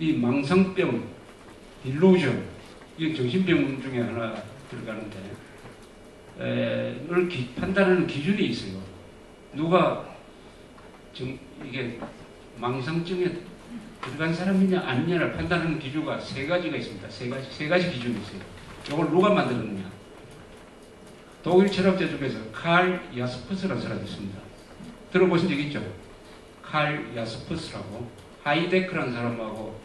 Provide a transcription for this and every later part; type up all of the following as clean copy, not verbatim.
이 망상병, 딜루전, 이게 정신병 중에 하나 들어가는데, 이걸 판단하는 기준이 있어요. 누가 이게 망상증에 들어간 사람이냐 아니냐를 판단하는 기준가 세 가지가 있습니다. 세 가지 기준이 있어요. 이걸 누가 만들었느냐? 독일 철학자 중에서 칼 야스퍼스라는 사람이 있습니다. 들어보신 적 있죠? 칼 야스퍼스라고 하이데크라는 사람하고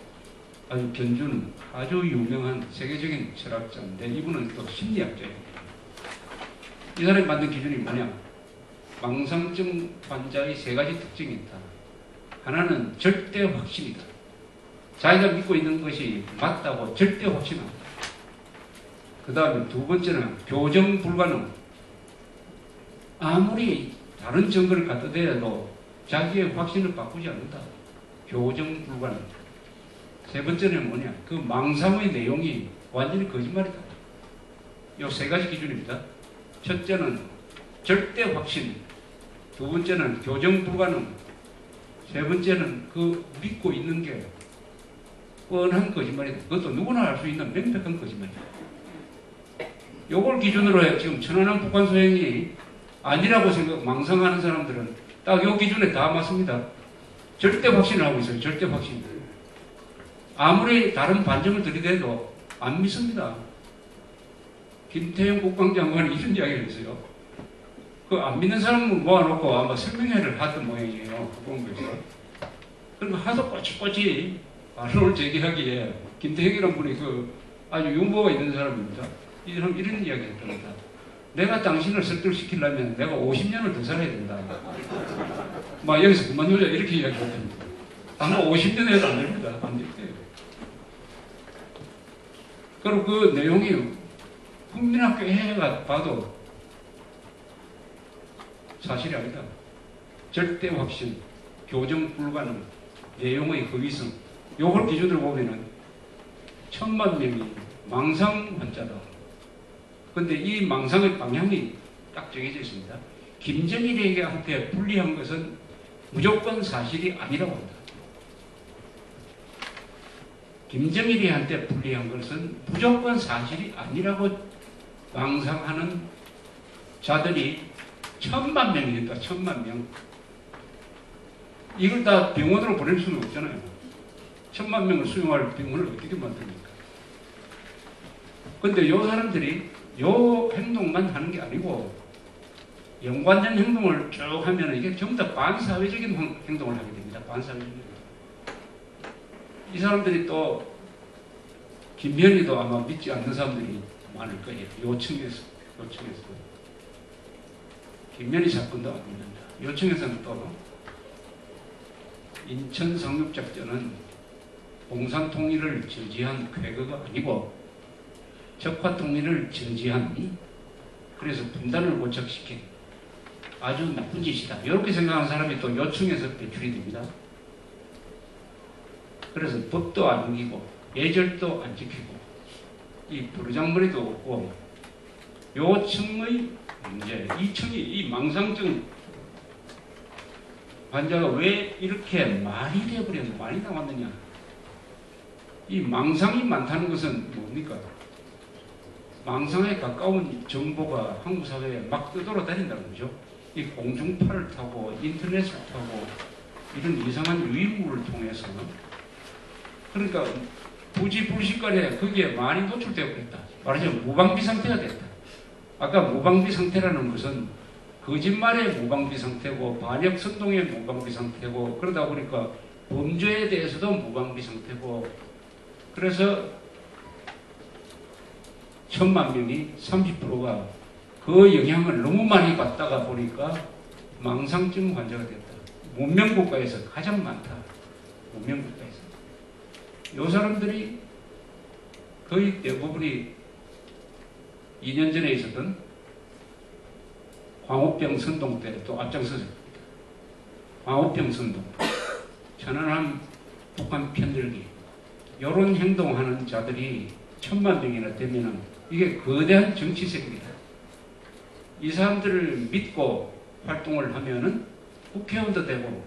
아주 견주는 아주 유명한 세계적인 철학자인데 이분은 또 심리학자예요. 이 사람이 만든 기준이 뭐냐? 망상증 환자의 세 가지 특징이 있다. 하나는 절대 확신이다. 자기가 믿고 있는 것이 맞다고 절대 확신한다. 그 다음에 두 번째는 교정 불가능. 아무리 다른 증거를 갖다 대도 자기의 확신을 바꾸지 않는다. 교정 불가능. 세 번째는 뭐냐? 그 망상의 내용이 완전히 거짓말이다. 이 세 가지 기준입니다. 첫째는 절대 확신. 두 번째는 교정 불가능. 세 번째는 그 믿고 있는 게 뻔한 거짓말이다. 그것도 누구나 알 수 있는 명백한 거짓말이다. 요걸 기준으로 해 지금 천안함 북한 소행이 아니라고 망상하는 사람들은 딱 요 기준에 다 맞습니다. 절대 확신을 하고 있어요. 절대 확신. 아무리 다른 반증을 들이대도 안 믿습니다. 김태형 국방장관이 이런 이야기를 했어요. 그 안 믿는 사람을 모아놓고 아마 설명회를 하던 모양이에요. 국방부에서. 그리고 하도 꼬치꼬치 반론을 제기하기에 김태형이라는 분이 아주 유머가 있는 사람입니다. 이런 이야기 했답니다. 내가 당신을 설득시키려면 내가 50년을 더 살아야 된다. 막 여기서 그만두자 이렇게 이야기했답니다. 아마 50년 해도 안 됩니다. 안 될게요. 그리고 그 내용이 국민학교에 봐도 사실이 아니다. 절대 확신, 교정 불가능, 내용의 허위성. 요걸 기준으로 보면은 1000만 명이 망상 환자다. 근데 이 망상의 방향이 딱 정해져 있습니다. 김정일에게한테 불리한 것은 무조건 사실이 아니라고 합니다. 김정일이한테 불리한 것은 무조건 사실이 아니라고 망상하는 자들이 1000만 명이니까 1000만 명. 이걸 다 병원으로 보낼 수는 없잖아요. 1000만 명을 수용할 병원을 어떻게 만듭니까? 근데 요 사람들이 요 행동만 하는 게 아니고 연관된 행동을 쭉 하면 이게 전부 다 반사회적인 행동을 하게 됩니다. 반사회적인. 이 사람들이 또 김현희도 아마 믿지 않는 사람들이 많을 거예요. 요청에서. 김현희 사건도 안 믿는다. 요청에서는 또 인천 상륙작전은 공산 통일을 저지한 쾌거가 아니고 적화 통일을 저지한, 그래서 분단을 고착시킨 아주 나쁜 짓이다. 이렇게 생각하는 사람이 또 요청에서 배출이 됩니다. 그래서 법도 안 어기고 예절도 안 지키고 이 부르장머리도 없고 요청의 문제, 이 망상증 환자가 왜 이렇게 많이 되어버렸냐, 많이 나왔느냐. 이 망상이 많다는 것은 뭡니까? 망상에 가까운 정보가 한국 사회에 막 떠돌아다닌다는 거죠. 이 공중파를 타고 인터넷을 타고 이런 이상한 유인물을 통해서, 그러니까 부지불식간에 거기에 많이 노출되어 버렸다. 말하자면 무방비 상태가 됐다. 아까 무방비 상태라는 것은 거짓말의 무방비 상태고 반역 선동의 무방비 상태고, 그러다 보니까 범죄에 대해서도 무방비 상태고, 그래서 1000만 명이 30%가 그 영향을 너무 많이 받다가 보니까 망상증 환자가 됐다. 문명국가에서 가장 많다. 문명국가에서. 이 사람들이 거의 대부분이 2년 전에 있었던 광우병 선동 때 또 앞장서서 광우병 선동, 천안함 북한 편들기, 이런 행동하는 자들이 1000만 명이나 되면은 이게 거대한 정치 세력이다. 이 사람들을 믿고 활동을 하면은 국회의원도 되고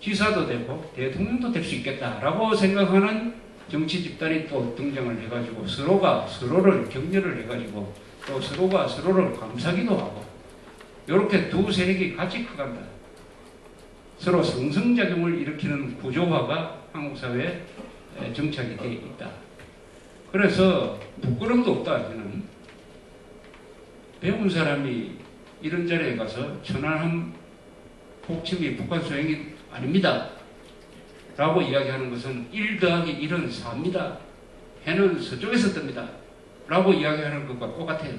지사도 되고 대통령도 될 수 있겠다라고 생각하는 정치 집단이 또 등장을 해가지고 서로가 서로를 격려를 해가지고 또 서로가 서로를 감싸기도 하고 이렇게 두 세력이 같이 커간다. 서로 상승작용을 일으키는 구조화가 한국 사회에 정착이 되어 있다. 그래서 부끄럼도 없다. 저는 배운 사람이 이런 자리에 가서 천안함 폭침이 북한 소행이 아닙니다 라고 이야기하는 것은 1 더하기 1은 4입니다. 해는 서쪽에서 뜹니다 라고 이야기하는 것과 똑같아요.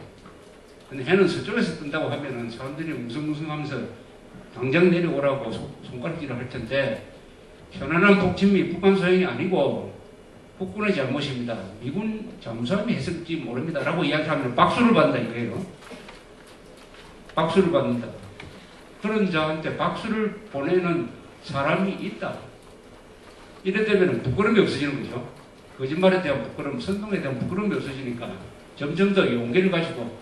근데 해는 서쪽에서 뜬다고 하면은 사람들이 웅성웅성하면서 당장 내려오라고 손가락질을 할 텐데, 현안한 폭침이 북한 소행이 아니고 국군의 잘못입니다, 미군 잠수함이 했을지 모릅니다 라고 이야기하면 박수를 받는다 이거예요. 박수를 받는다. 그런 자한테 박수를 보내는 사람이 있다. 이래 되면 부끄러움이 없어지는 거죠. 거짓말에 대한 부끄러움, 선동에 대한 부끄러움이 없어지니까 점점 더 용기를 가지고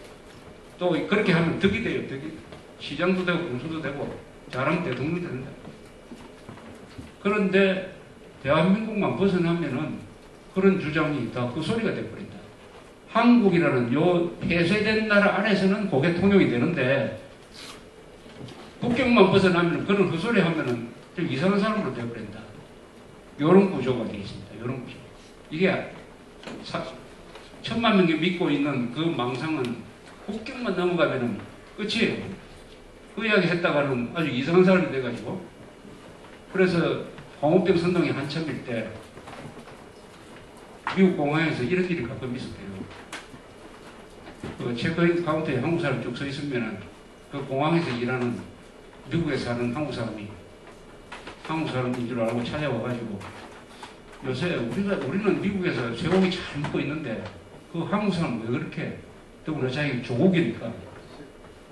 또 그렇게 하면 덕이 돼요. 덕이. 시장도 되고 군수도 되고 잘하면 대통령이 된다. 그런데 대한민국만 벗어나면은 그런 주장이 다 그 소리가 돼버린다. 한국이라는 요 폐쇄된 나라 안에서는 그게 통용이 되는데 국경만 벗어나면 그런 헛소리 하면은 좀 이상한 사람으로 돼버린다. 요런 구조가 되어 있습니다. 요런 구조. 이게 1000만 명이 믿고 있는 그 망상은 국경만 넘어가면은 끝이에요. 그 이야기 했다가는 아주 이상한 사람이 돼가지고. 그래서 광우병 선동이 한참일 때 미국 공항에서 이런 일이 가끔 있었대요. 그 체크인 카운터에 한국 사람 쭉 서 있으면은 그 공항에서 일하는 미국에 사는 한국 사람이 한국 사람인 줄 알고 찾아와가지고, 요새 우리는 미국에서 쇠고기 잘 먹고 있는데 그 한국 사람 왜 그렇게, 더구나 자기 조국이니까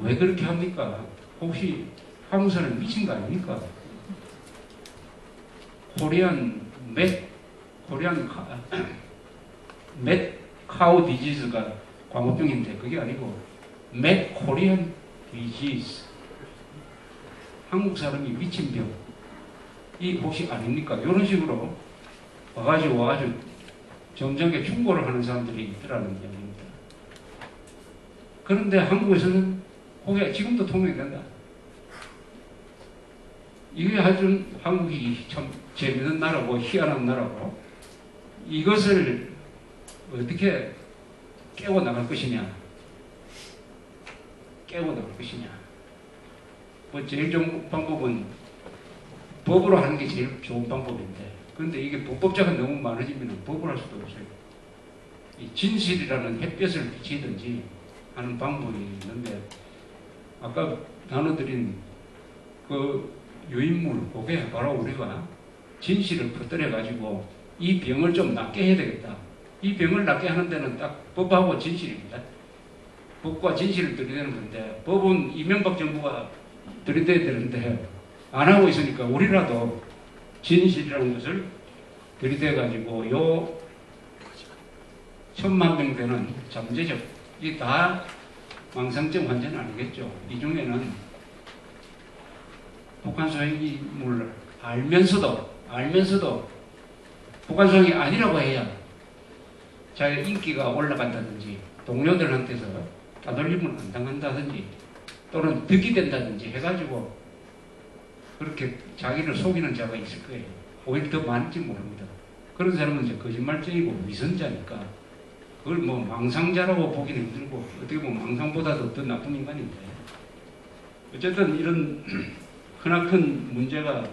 왜 그렇게 합니까? 혹시 한국 사람 미친 거 아닙니까? 코리안 카우 디지즈가 광우병인데 그게 아니고 맥 코리안 디지즈, 한국 사람이 미친 병, 이 혹시 아닙니까? 이런 식으로 와가지고 아주 점잖게 충고를 하는 사람들이 있더라는 이야기입니다. 그런데 한국에서는 그게 지금도 통용이 된다. 이게 아주 한국이 참 재밌는 나라고 희한한 나라고, 이것을 어떻게 깨워 나갈 것이냐, 뭐 제일 좋은 방법은 법으로 하는 게 제일 좋은 방법인데, 그런데 이게 불법자가 너무 많아지면 법을 할 수도 없어요. 이 진실이라는 햇볕을 비치든지 하는 방법이 있는데, 아까 나눠드린 그 유인물, 그게 바로 우리가 진실을 퍼뜨려 가지고 이 병을 좀 낫게 해야 되겠다. 이 병을 낫게 하는 데는 딱 법하고 진실입니다. 법과 진실을 들이대는 건데, 법은 이명박 정부가 들이대야 되는데 안 하고 있으니까 우리라도 진실이라는 것을 들이대 가지고 요 1000만 명 되는 잠재적, 이 다 망상증 환자는 아니겠죠. 이 중에는 북한 소행임을 알면서도 북한 소행이 아니라고 해야 자기 인기가 올라간다든지 동료들한테서 따돌림을 안 당한다든지 또는 득이 된다든지 해가지고 그렇게 자기를 속이는 자가 있을 거예요. 오히려 더 많을지 모릅니다. 그런 사람은 이제 거짓말쟁이고 위선자니까 그걸 뭐 망상자라고 보기는 힘들고, 어떻게 보면 망상보다도 더 나쁜 인간인데, 어쨌든 이런 크나큰 문제가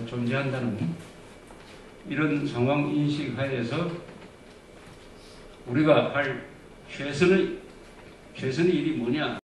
존재한다는 이런 상황 인식 하에서 우리가 할 최선의 일이 뭐냐?